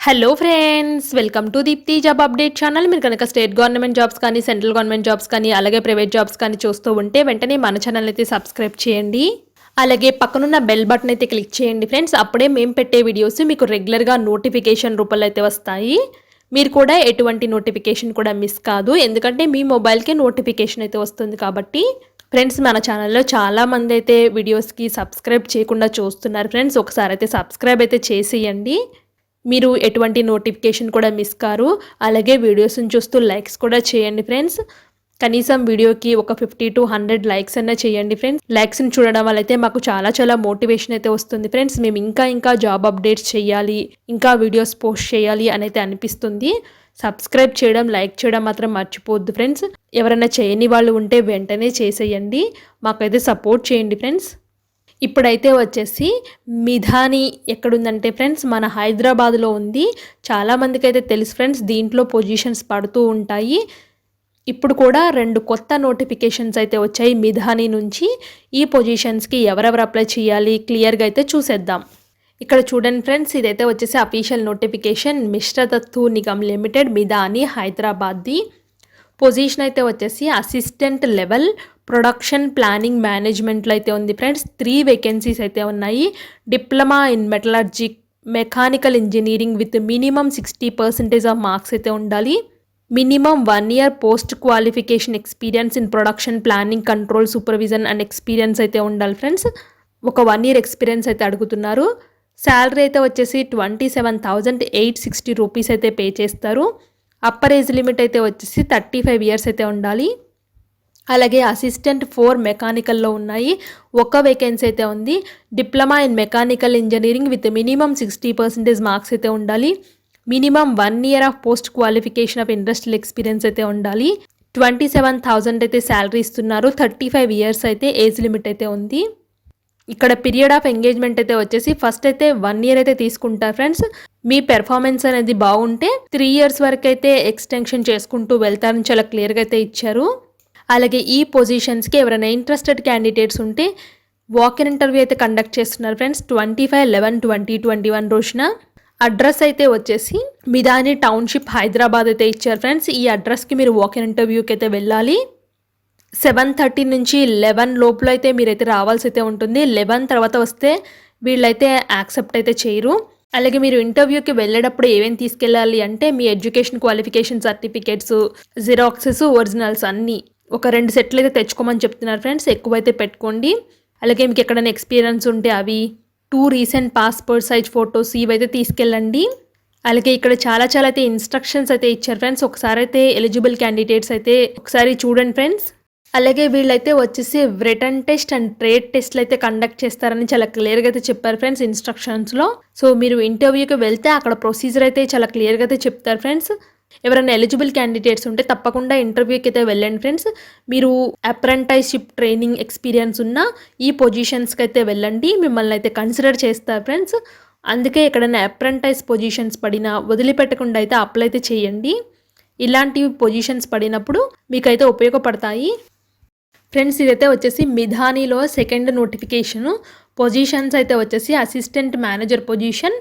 Hello friends, welcome to Deepthi job update channel. మీరు కనుక state government jobs కానీ, central government jobs కానీ, అలాగే ప్రైవేట్ జాబ్స్ కానీ చూస్తూ ఉంటే వెంటనే మన ఛానల్ అయితే సబ్స్క్రైబ్ చేయండి. అలాగే పక్కనున్న బెల్ బటన్ అయితే క్లిక్ చేయండి ఫ్రెండ్స్. అప్పుడే మేము పెట్టే వీడియోస్ మీకు రెగ్యులర్గా నోటిఫికేషన్ రూపంలో అయితే వస్తాయి. మీరు కూడా ఎటువంటి నోటిఫికేషన్ కూడా మిస్ కాదు, ఎందుకంటే మీ మొబైల్కే నోటిఫికేషన్ అయితే వస్తుంది కాబట్టి. ఫ్రెండ్స్, మన ఛానల్లో చాలామంది అయితే వీడియోస్కి సబ్స్క్రైబ్ చేయకుండా చూస్తున్నారు ఫ్రెండ్స్. ఒకసారి అయితే సబ్స్క్రైబ్ అయితే చేసేయండి. మీరు ఎటువంటి నోటిఫికేషన్ కూడా మిస్ కారు. అలాగే వీడియోస్ని చూస్తూ లైక్స్ కూడా చేయండి ఫ్రెండ్స్. కనీసం వీడియోకి ఒక 50 to 100 లైక్స్ అన్నా చేయండి ఫ్రెండ్స్. లైక్స్ని చూడడం వల్ల అయితే మాకు చాలా మోటివేషన్ అయితే వస్తుంది ఫ్రెండ్స్. మేము ఇంకా జాబ్ అప్డేట్స్ చేయాలి, ఇంకా వీడియోస్ పోస్ట్ చేయాలి అని అయితే అనిపిస్తుంది. సబ్స్క్రైబ్ చేయడం, లైక్ చేయడం మాత్రం మర్చిపోవద్దు ఫ్రెండ్స్. ఎవరైనా చేయని వాళ్ళు ఉంటే వెంటనే చేసేయండి, మాకైతే సపోర్ట్ చేయండి ఫ్రెండ్స్. ఇప్పుడైతే వచ్చేసి మిధాని ఎక్కడుందంటే ఫ్రెండ్స్ మన హైదరాబాద్లో ఉంది. చాలామందికి అయితే తెలుసు ఫ్రెండ్స్, దీంట్లో పొజిషన్స్ పడుతూ ఉంటాయి. ఇప్పుడు కూడా 2 కొత్త నోటిఫికేషన్స్ అయితే వచ్చాయి మిధాని నుంచి. ఈ పొజిషన్స్కి ఎవరెవరు అప్లై చేయాలి క్లియర్గా అయితే చూసేద్దాం. ఇక్కడ చూడండి ఫ్రెండ్స్, ఇదైతే వచ్చేసి official notification. మిశ్రదత్తు Nigam limited Midhani హైదరాబాద్ది. Position అయితే వచ్చేసి అసిస్టెంట్ లెవెల్ ప్రొడక్షన్ ప్లానింగ్ మేనేజ్మెంట్లో అయితే ఉంది ఫ్రెండ్స్. 3 వేకెన్సీస్ అయితే ఉన్నాయి. Diploma in mechanical engineering with minimum 60% of marks అయితే ఉండాలి. Minimum 1 year post qualification experience in production planning, control, supervision and experience అయితే ఉండాలి ఫ్రెండ్స్. ఒక 1 year ఎక్స్పీరియన్స్ అయితే అడుగుతున్నారు. శాలరీ అయితే వచ్చేసి 27,860 రూపీస్ అయితే పే చేస్తారు. అప్పర్ ఏజ్ లిమిట్ అయితే వచ్చేసి 35 years అయితే ఉండాలి. అలాగే అసిస్టెంట్ 4 మెకానికల్లో ఉన్నాయి. ఒక వేకెన్సీ అయితే ఉంది. Diploma in mechanical engineering with minimum 60% marks అయితే ఉండాలి. Minimum 1 year of post qualification of industrial experience అయితే ఉండాలి. 27,000 అయితే శాలరీ ఇస్తున్నారు. 35 years అయితే ఏజ్ లిమిట్ అయితే ఉంది. ఇక్కడ పీరియడ్ ఆఫ్ ఎంగేజ్మెంట్ అయితే వచ్చేసి ఫస్ట్ అయితే 1 year అయితే తీసుకుంటారు ఫ్రెండ్స్. మీ పెర్ఫార్మెన్స్ అనేది బాగుంటే 3 years వరకు అయితే ఎక్స్టెన్షన్ చేసుకుంటూ వెళ్తారని చాలా క్లియర్గా అయితే ఇచ్చారు. అలాగే ఈ పొజిషన్స్కి ఎవరైనా ఇంట్రెస్టెడ్ క్యాండిడేట్స్ ఉంటే వాక్-ఇన్ ఇంటర్వ్యూ అయితే కండక్ట్ చేస్తున్నారు ఫ్రెండ్స్. 25/11/2021 రోజున. అడ్రస్ అయితే వచ్చేసి మిధాని టౌన్షిప్ హైదరాబాద్ అయితే ఇచ్చారు ఫ్రెండ్స్. ఈ అడ్రస్కి మీరు వాక్-ఇన్ ఇంటర్వ్యూకి అయితే వెళ్ళాలి. 7:30 నుంచి 11 లోపల అయితే మీరైతే రావాల్సి అయితే ఉంటుంది. 11 తర్వాత వస్తే వీళ్ళైతే యాక్సెప్ట్ అయితే చేయరు. అలాగే మీరు ఇంటర్వ్యూకి వెళ్ళేటప్పుడు ఏమేమి తీసుకెళ్ళాలి అంటే మీ education qualification certificates, xeroxes, originals అన్నీ ఒక 2 సెట్లు అయితే తెచ్చుకోమని చెప్తున్నారు ఫ్రెండ్స్. ఎక్కువైతే పెట్టుకోండి. అలాగే మీకు ఎక్కడైనా ఎక్స్పీరియన్స్ ఉంటే అవి, 2 రీసెంట్ పాస్పోర్ట్ సైజ్ ఫొటోస్ ఇవైతే తీసుకెళ్ళండి. అలాగే ఇక్కడ చాలా అయితే ఇన్స్ట్రక్షన్స్ అయితే ఇచ్చారు ఫ్రెండ్స్. ఒకసారి అయితే ఎలిజిబుల్ క్యాండిడేట్స్ అయితే ఒకసారి చూడండి ఫ్రెండ్స్. అలాగే వీళ్ళైతే వచ్చేసి రిటర్న్ టెస్ట్ అండ్ ట్రేడ్ టెస్ట్లు అయితే కండక్ట్ చేస్తారని చాలా క్లియర్గా అయితే చెప్పారు ఫ్రెండ్స్ ఇన్స్ట్రక్షన్స్లో. సో మీరు ఇంటర్వ్యూకి వెళ్తే అక్కడ ప్రొసీజర్ అయితే చాలా క్లియర్గా అయితే చెప్తారు ఫ్రెండ్స్. ఎవరైనా ఎలిజిబుల్ క్యాండిడేట్స్ ఉంటే తప్పకుండా ఇంటర్వ్యూకి అయితే వెళ్ళండి ఫ్రెండ్స్. మీరు అప్రెంటైస్షిప్ ట్రైనింగ్ ఎక్స్పీరియన్స్ ఉన్న ఈ పొజిషన్స్కి అయితే వెళ్ళండి, మిమ్మల్ని అయితే కన్సిడర్ చేస్తారు ఫ్రెండ్స్. అందుకే ఎక్కడైనా అప్రెంటైజ్ పొజిషన్స్ పడినా వదిలిపెట్టకుండా అయితే అప్లై అయితే చేయండి. ఇలాంటి పొజిషన్స్ పడినప్పుడు మీకైతే ఉపయోగపడతాయి ఫ్రెండ్స్. ఇదైతే వచ్చేసి మిధానిలో 2nd నోటిఫికేషను. పొజిషన్స్ అయితే వచ్చేసి అసిస్టెంట్ మేనేజర్ పొజిషన్.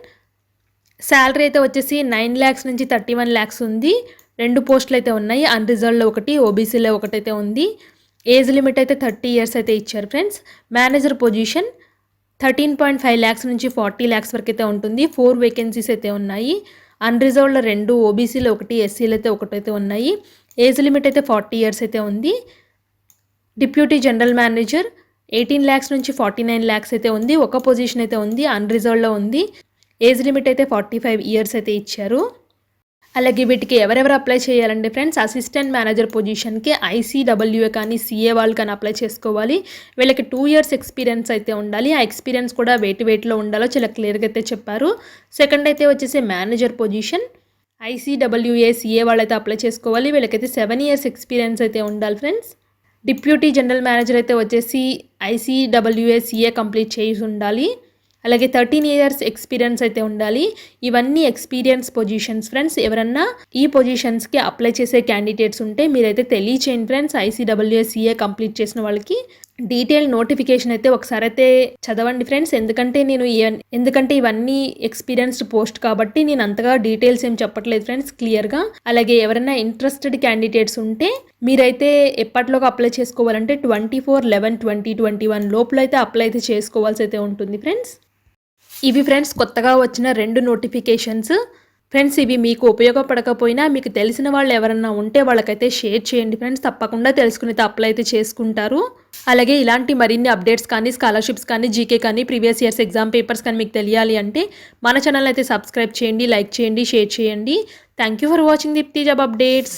శాలరీ అయితే వచ్చేసి 9 lakhs నుంచి 31 lakhs ఉంది. 2 పోస్టులు అయితే ఉన్నాయి. అన్రిజర్వ్డ్లో 1, ఓబీసీలో 1 అయితే ఉంది. ఏజ్ లిమిట్ అయితే 30 years అయితే ఇచ్చారు ఫ్రెండ్స్. మేనేజర్ పొజిషన్ 13.5 lakhs నుంచి 40 lakhs వరకు అయితే ఉంటుంది. 4 వేకెన్సీస్ అయితే ఉన్నాయి. అన్రిజర్వ్డ్లో 2, ఓబీసీలో 1, ఎస్సీలో అయితే 1 అయితే ఉన్నాయి. ఏజ్ లిమిట్ అయితే 40 years అయితే ఉంది. డిప్యూటీ జనరల్ మేనేజర్ 18 lakhs నుంచి 49 lakhs అయితే ఉంది. ఒక పొజిషన్ అయితే ఉంది, అన్రిజర్వ్డ్లో ఉంది. ఏజ్ లిమిట్ అయితే 45 years అయితే ఇచ్చారు. అలాగే వీటికి ఎవరెవరు అప్లై చేయాలంటే ఫ్రెండ్స్, అసిస్టెంట్ మేనేజర్ పొజిషన్కి ICWA కానీ CA వాళ్ళు కానీ అప్లై చేసుకోవాలి. వీళ్ళకి 2 years ఎక్స్పీరియన్స్ అయితే ఉండాలి. ఆ ఎక్స్పీరియన్స్ కూడా వెయిట్లో ఉండాలో చాలా క్లియర్గా అయితే చెప్పారు. సెకండ్ అయితే వచ్చేసి మేనేజర్ పొజిషన్ ICWA CA వాళ్ళైతే అప్లై చేసుకోవాలి. వీళ్ళకైతే 7 years ఎక్స్పీరియన్స్ అయితే ఉండాలి ఫ్రెండ్స్. డిప్యూటీ జనరల్ మేనేజర్ అయితే వచ్చేసి ICWA CA కంప్లీట్ చేసి ఉండాలి. అలాగే 13 years ఎక్స్పీరియన్స్ అయితే ఉండాలి. ఇవన్నీ ఎక్స్పీరియన్స్ పొజిషన్స్ ఫ్రెండ్స్. ఎవరన్నా ఈ పొజిషన్స్కి అప్లై చేసే క్యాండిడేట్స్ ఉంటే మీరైతే తెలియచేయండి ఫ్రెండ్స్. ICWA CA కంప్లీట్ చేసిన వాళ్ళకి డీటెయిల్ నోటిఫికేషన్ అయితే ఒకసారి అయితే చదవండి ఫ్రెండ్స్. ఎందుకంటే ఇవన్నీ ఎక్స్పీరియన్స్డ్ పోస్ట్ కాబట్టి నేను అంతగా డీటెయిల్స్ ఏం చెప్పట్లేదు ఫ్రెండ్స్ క్లియర్గా. అలాగే ఎవరైనా ఇంట్రెస్టెడ్ క్యాండిడేట్స్ ఉంటే మీరైతే ఎప్పటిలోగా అప్లై చేసుకోవాలంటే 24/11/2021 లోపల అయితే అప్లై అయితే చేసుకోవాల్సి అయితే ఉంటుంది ఫ్రెండ్స్. ఇవి ఫ్రెండ్స్ కొత్తగా వచ్చిన 2 నోటిఫికేషన్స్. ఫ్రెండ్స్ ఇవి మీకు ఉపయోగపడకపోయినా మీకు తెలిసిన వాళ్ళు ఎవరన్నా ఉంటే వాళ్ళకైతే షేర్ చేయండి ఫ్రెండ్స్. తప్పకుండా తెలుసుకుని అప్లై అయితే చేసుకుంటారు. అలాగే ఇలాంటి మరిన్ని అప్డేట్స్ కానీ, స్కాలర్షిప్స్ కానీ, జీకే కానీ, ప్రీవియస్ ఇయర్స్ ఎగ్జామ్ పేపర్స్ కానీ మీకు తెలియాలి అంటే మన ఛానల్ అయితే సబ్స్క్రైబ్ చేయండి, లైక్ చేయండి, షేర్ చేయండి. Thank you for watching Deepthi job updates.